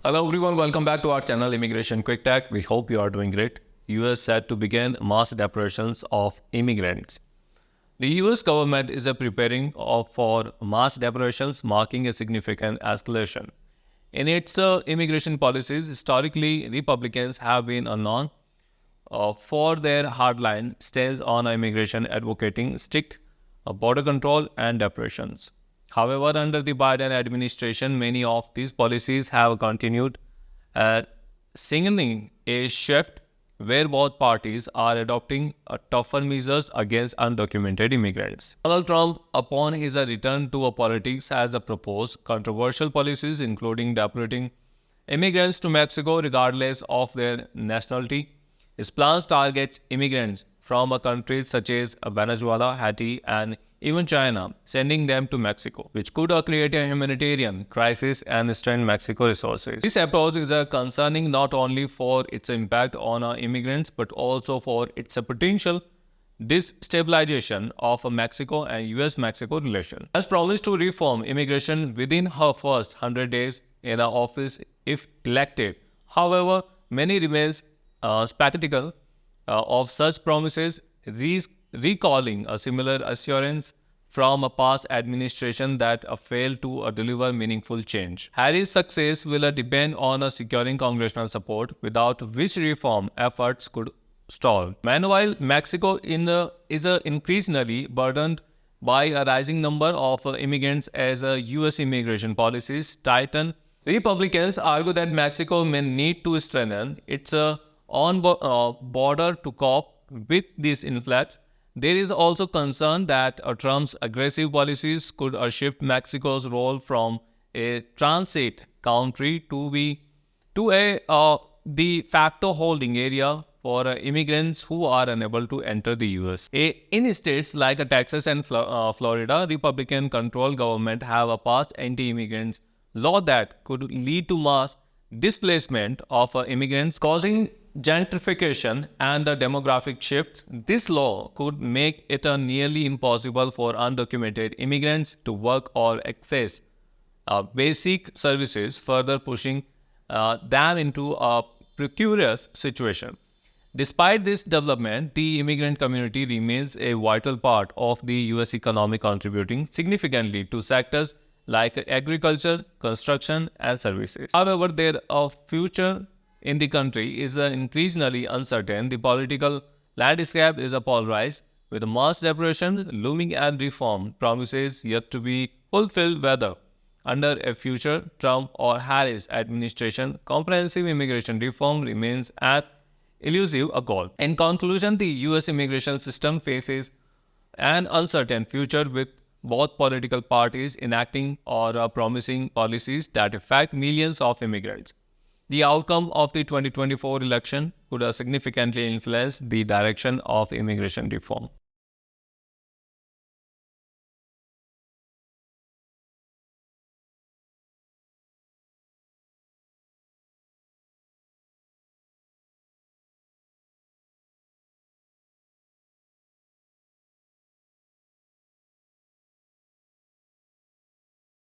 Hello everyone, welcome back to our channel Immigration Quick Tech. We hope you are doing great. US set to begin mass deportations of immigrants. The US government is preparing for mass deportations, marking a significant escalation. In its immigration policies, historically Republicans have been known for their hardline stance on immigration, advocating strict border control and deportations. However, under the Biden administration, many of these policies have continued, signaling a shift where both parties are adopting tougher measures against undocumented immigrants. Donald Trump, upon his return to politics, has proposed controversial policies including deporting immigrants to Mexico regardless of their nationality. His plans target immigrants from countries such as Venezuela, Haiti, and even China, sending them to Mexico, which could create a humanitarian crisis and strain Mexico resources. This approach is concerning not only for its impact on immigrants, but also for its potential destabilization of Mexico and US-Mexico relations. As promised to reform immigration within her first 100 days in office if elected. However, many remains skeptical of such promises, recalling a similar assurance from a past administration that failed to deliver meaningful change. Harris' success will depend on securing congressional support, without which reform efforts could stall. Meanwhile, Mexico is increasingly burdened by a rising number of immigrants as US immigration policies tighten. Republicans argue that Mexico may need to strengthen its own border to cope with this influx. There is also concern that Trump's aggressive policies could shift Mexico's role from a transit country to a de facto holding area for immigrants who are unable to enter the US. In states like Texas and Florida, Republican-controlled government have passed anti-immigrant law that could lead to mass displacement of immigrants, causing gentrification and a demographic shift. This law could make it nearly impossible for undocumented immigrants to work or access basic services, further pushing them into a precarious situation. Despite this development, the immigrant community remains a vital part of the US economy, contributing significantly to sectors like agriculture, construction, and services. However, their future in the country is increasingly uncertain. The political landscape is polarized, with mass deportation looming and reform promises yet to be fulfilled. Whether under a future Trump or Harris administration, comprehensive immigration reform remains an elusive goal. In conclusion, the US immigration system faces an uncertain future, with both political parties enacting or promising policies that affect millions of immigrants. The outcome of the 2024 election could significantly influence the direction of immigration reform.